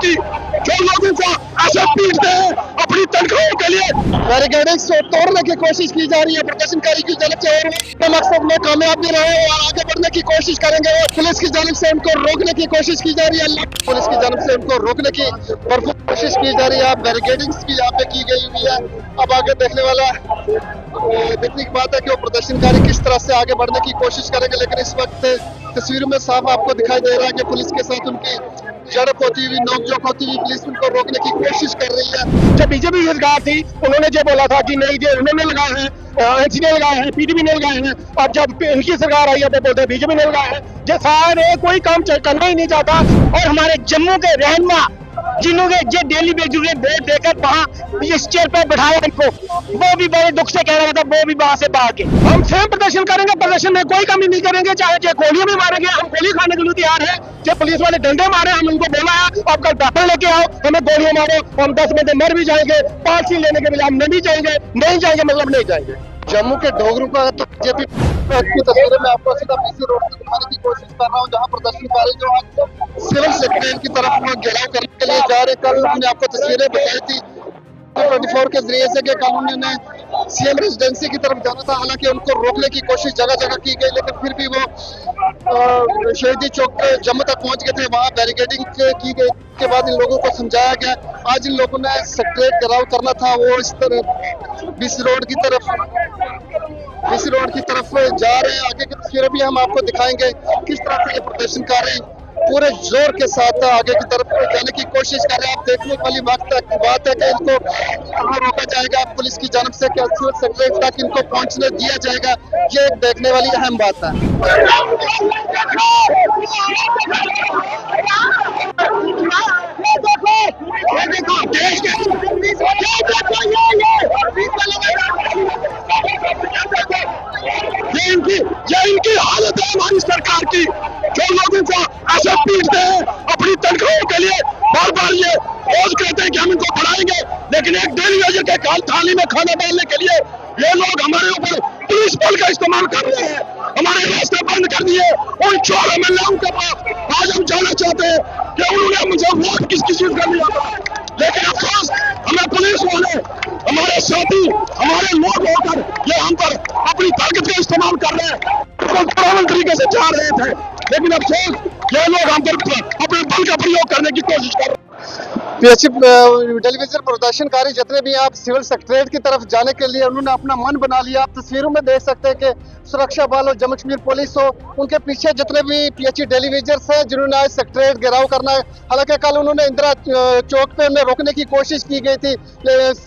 की जो लोगों को ऐसे पीटते हैं अपनी तनख्वाहों के लिए। बैरिकेडिंग्स तोड़ने की कोशिश की जा रही है प्रदर्शनकारी की जानब से और वो मकसद में कामयाब भी रहे और आगे बढ़ने की कोशिश करेंगे। और पुलिस की जानब से उनको रोकने की कोशिश की जा रही है, पुलिस की जानब से उनको रोकने की भरपूर कोशिश की जा रही है। बैरिकेडिंग्स भी यहाँ पे की गई हुई है। अब आगे देखने वाला देखने की बात है कि वो प्रदर्शनकारी किस तरह से आगे बढ़ने की कोशिश करेंगे, लेकिन इस वक्त तस्वीर में साफ आपको दिखाई दे रहा है कि पुलिस के साथ उनकी झड़प होती हुई, नोकझोंक होती हुई पुलिस उनको रोकने की कोशिश कर रही है। जब बीजेपी की सरकार थी उन्होंने जो बोला था कि नहीं जो उन्होंने लगाए हैं, एनसी ने लगाए हैं, पीडीपी ने लगाए हैं, अब जब इनकी सरकार आई है तो बोलते हैं बीजेपी ने लगाए हैं। जो सारे कोई काम करना ही नहीं चाहता। और हमारे जम्मू के रहनुमा जिन्होंने ये डेली बेसिस पे वोट देकर वहाँ इस चेयर पे बैठाया इनको, वो भी बड़े दुख से कह रहा था वो भी वहां से भाग के। हम सेम प्रदर्शन करेंगे, प्रदर्शन में कोई कमी नहीं करेंगे, चाहे गोलियां भी मारेंगे, हम गोली खाने के लिए तैयार है। जो पुलिस वाले डंडे मारे हम उनको बोला है अब कल पेपर लेके आओ, हमें गोलियां मारो, हम 10 बंदे मर भी जाएंगे, पार्टी लेने के लिए हम नहीं जाएंगे, नहीं जाएंगे मतलब नहीं जाएंगे। जम्मू के डोगरों का तो बीजेपी की तस्वीरें मैं आपको सीधा पीसी रोड से दिखाने की कोशिश कर रहा हूँ, जहाँ प्रदर्शनकारी जो आज सिविल सेक्रेटरी की तरफ घेराव करने के लिए जा रहे। कल हमने आपको तस्वीरें बताई थी 24 के जरिए से कि कल उन्होंने सीएम रेजिडेंसी की तरफ जाना था, हालांकि उनको रोकने की कोशिश जगह जगह की गई, लेकिन फिर भी वो शहीदी चौक जम्मू तक पहुंच गए थे। वहां बैरिकेडिंग की गई के बाद इन लोगों को समझाया गया। आज इन लोगों ने सेक्रेटरी घेराव करना था, वो इस तरह बीसी रोड की तरफ जा रहे हैं। आगे की तस्वीरें भी हम आपको दिखाएंगे किस तरह से ये प्रदर्शनकारी पूरे जोर के साथ आगे की तरफ जाने की कोशिश कर रहे हैं। आप देखने वाली बात है कि इनको कहाँ रोका जाएगा पुलिस की जानब से, क्या सिविल सेक्रेटरी तक इनको पहुंचने दिया जाएगा, ये एक देखने वाली अहम बात है। ये इनकी हालत है हमारी सरकार की, जो लोगों को ऐसे पीटते हैं अपनी तनख्वाहों के लिए। बार बार ये रोज कहते हैं कि हम इनको बढ़ाएंगे, लेकिन एक डेली वेजर के थाली में खाना डालने के लिए ये लोग हमारे ऊपर पुलिस बल का इस्तेमाल कर रहे हैं, हमारे रास्ते बंद कर दिए। उन चोर एमएलए के पास आज हम जाना चाहते हैं कि उन्होंने मुझे वोट किस चीज का लिया था, लेकिन अफसोस हमें पुलिस वाले हमारे साथी हमारे लोग होकर ये हम पर अपनी ताकत का इस्तेमाल कर रहे हैं, पुरअमन तरीके से जा रहे थे, लेकिन अफसोस ये लोग हम पर अपने बल का प्रयोग करने की कोशिश कर रहे हैं। पीएचसी टेलीविजन प्रदर्शनकारी जितने भी आप सिविल सेक्रेटरीट की तरफ जाने के लिए उन्होंने अपना मन बना लिया। आप तस्वीरों में देख सकते हैं कि सुरक्षा बल हो, जम्मू कश्मीर पुलिस हो, उनके पीछे जितने भी पीएचसी टेलीविजर्स हैं जिन्होंने आज सेक्रेटरीट घेराव करना है। हालांकि कल उन्होंने इंदिरा चौक पे उन्हें रोकने की कोशिश की गई थी,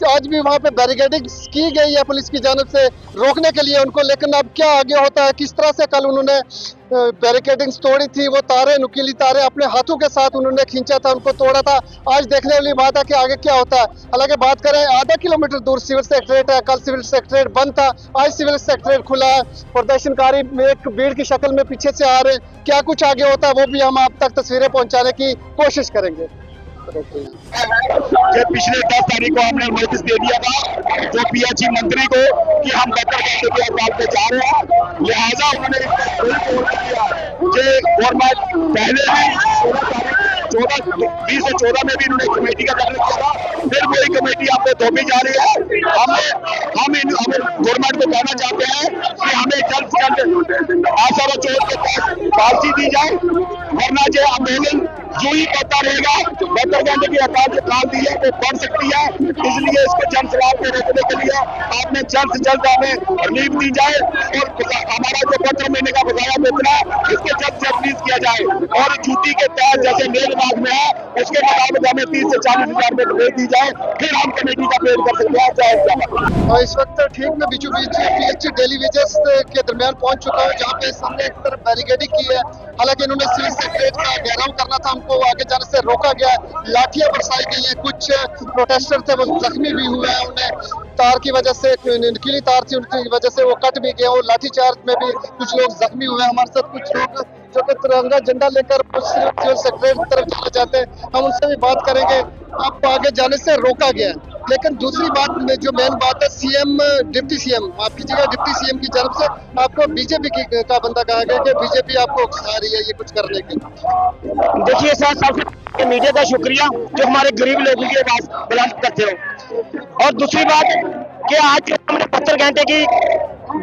आज भी वहाँ पे बैरिकेडिंग की गई है पुलिस की जानब से रोकने के लिए उनको, लेकिन अब क्या आगे होता है, किस तरह से कल उन्होंने बैरिकेडिंग्स तोड़ी थी, वो तारे नुकीली तारे अपने हाथों के साथ उन्होंने खींचा था, उनको तोड़ा था। आज देखने वाली बात है कि आगे क्या होता है। हालांकि बात करें आधा किलोमीटर दूर सिविल सेक्रेटरीट है, कल सिविल सेक्रेटरीट बंद था, आज सिविल सेक्रेटरीट खुला है। प्रदर्शनकारी एक भीड़ की शक्ल में पीछे से आ रहे हैं, क्या कुछ आगे होता है वो भी हम आप तक तस्वीरें पहुंचाने की कोशिश करेंगे। पिछले 10 तारीख को हमने नोटिस दे दिया था जो पीएचई मंत्री को कि हम बकर के हड़ताल पे जा रहे हैं, लिहाजा उन्होंने गवर्नमेंट पहले भी 20 से 14 में भी इन्होंने कमेटी का गठन किया था, फिर वही कमेटी आपको थोपी जा रही है। हम गवर्नमेंट को कहना चाहते हैं कि हमें जल्द से जल्द आशा व चौथ के पास पार्टी दी जाए, वरना जो आंदोलन जो ही करता रहेगा बदरगंज की हड़ताल जो काल दी है वो बढ़ सकती है। इसलिए इसको जन सवाल को रोकने के लिए आपने जल्द से जल्द हमें रिलीफ दी जाए और हमारा जो 15 महीने का बकाया वेतन है इसको जल्द से रिलीज किया जाए, और ड्यूटी के तहत जैसे मेल बाग में है उसके मुताबिक हमें 30 से 40 हजार में भेज दी जाए, फिर हम कमेटी का पेड़ कर सकते हैं। और इस वक्त ठीक मैं बीचों बीच पीएचसी टेलीविजन के दरमियान पहुंच चुका हूँ, जहाँ पे सामने एक तरफ बैरिकेडिंग की है। हालांकि इन्होंने सिविल सेक्रेटरीट का घेराव करना था, उनको आगे जाने से रोका गया, लाठियां बरसाई गई हैं, कुछ प्रोटेस्टर थे वो जख्मी भी हुए हैं, उन्हें तार की वजह से नुकीली तार थी उनकी वजह से वो कट भी गए, और लाठीचार्ज में भी कुछ लोग जख्मी हुए हैं। हमारे साथ कुछ लोग जो कि तिरंगा झंडा लेकर सिविल सेक्रेटरीट की तरफ चले जाते हैं, हम उनसे भी बात करेंगे। आपको आगे जाने से रोका गया है, लेकिन दूसरी बात में जो मेन बात है, सीएम डिप्टी सीएम माफ कीजिएगा, डिप्टी सीएम की तरफ से आपको बीजेपी का बंदा कहा गया कि बीजेपी आपको उकसा रही है ये कुछ करने के। देखिए सर, सबसे मीडिया का शुक्रिया जो हमारे गरीब लोगों की आवाज बुलंद करते हो। और दूसरी बात कि आज हमने 72 घंटे की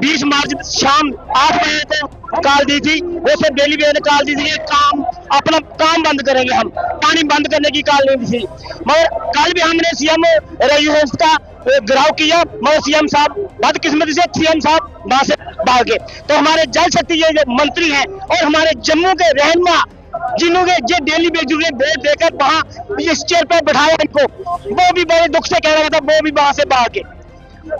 20 मार्च शाम 8 बजे को कॉल दी थी, वो सब डेली बेस कॉल दी थी, ये काम अपना काम बंद करेंगे, हम पानी बंद करने की कॉल नहीं दी थी। मगर कल भी हमने सीएम रेजिडेंस का घेराव किया, मगर सीएम साहब बदकिस्मती से सीएम साहब वहां से भाग गए। तो हमारे जल शक्ति ये जो मंत्री हैं और हमारे जम्मू के रहनुमा जिन्होंने जो डेली बेसिस पे वोट देकर वहां इस चेयर पर बैठाया इनको, वो भी बड़े दुख से कह रहा था, वो भी वहां से भाग गए।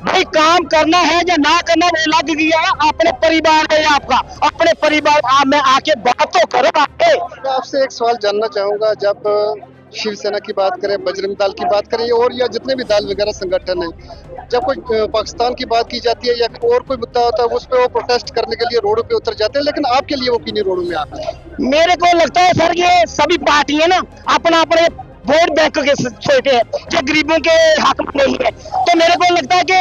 भाई काम करना है या ना करना वो लग गया, अपने परिवार है आपका, अपने परिवार में आके बात तो करो। मैं आपसे एक सवाल जानना चाहूंगा, जब शिवसेना की बात करें, बजरंग दल की बात करें और या जितने भी दल वगैरह संगठन हैं, जब कोई पाकिस्तान की बात की जाती है या फिर और कोई मुद्दा होता है उस पर वो प्रोटेस्ट करने के लिए रोडों पे उतर जाते हैं, लेकिन आपके लिए वो क्यों नहीं रोडों में आते? मेरे को लगता है सर ये सभी पार्टियां ना अपना अपने वोट बैंक के सोचते हैं, जो गरीबों के हक में नहीं है। तो मेरे को लगता है कि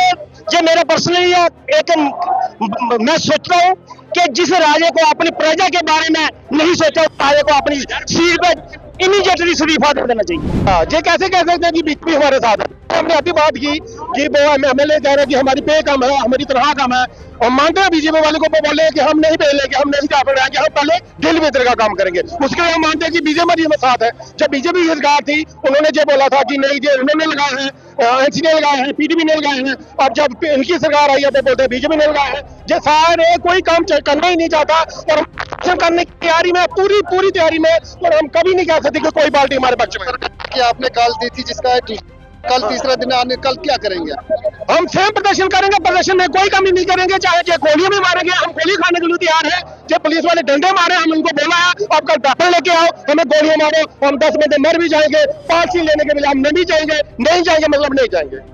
जो मेरा पर्सनली एक मैं सोचता हूँ कि जिस राजे को अपनी प्रजा के बारे में नहीं सोचा, उस राजे को अपनी सीट पर इमीडिएटली इस्तीफा दे देना चाहिए। हाँ, ये कैसे कह सकते हैं कि बीजेपी हमारे साथ है? हमने अभी बात की कि वो एमएलए कह रहे हैं कि हमारी पे कम है, हमारी तनख्वाह कम है, और मानते हैं बीजेपी वाले को, वो बोले कि हम नहीं पे लेंगे, हम नहीं जा पाएंगे, हम पहले दिल बेहतर का काम करेंगे। उसके लिए हम मानते हैं कि बीजेपी हमारे साथ है। जब बीजेपी की सरकार थी उन्होंने जो बोला था कि नहीं, जो उन्होंने लगाए हैं, एनसी ने लगाए हैं, पीडीपी ने लगाए हैं, और जब इनकी सरकार आई है तो बोलते हैं बीजेपी ने लगाए हैं। ये सारे कोई काम करना ही नहीं चाहता और हम करने की तैयारी में, पूरी तैयारी में, और हम कभी नहीं कह सकते कि कोई पार्टी हमारे पक्ष में। कि आपने कॉल दी थी जिसका कल तीसरा दिन आने, कल क्या करेंगे? हम सेम प्रदर्शन करेंगे, प्रदर्शन में कोई कमी नहीं करेंगे, चाहे जो गोलियां भी मारेंगे, हम गोली खाने के लिए तैयार है। जो पुलिस वाले डंडे मारे, हम उनको बोला है आप कल पेपर लेके आओ, हमें गोलियां मारो, हम 10 बजे मर भी जाएंगे, फांसी लेने के लिए हम नहीं जाएंगे, मतलब नहीं जाएंगे।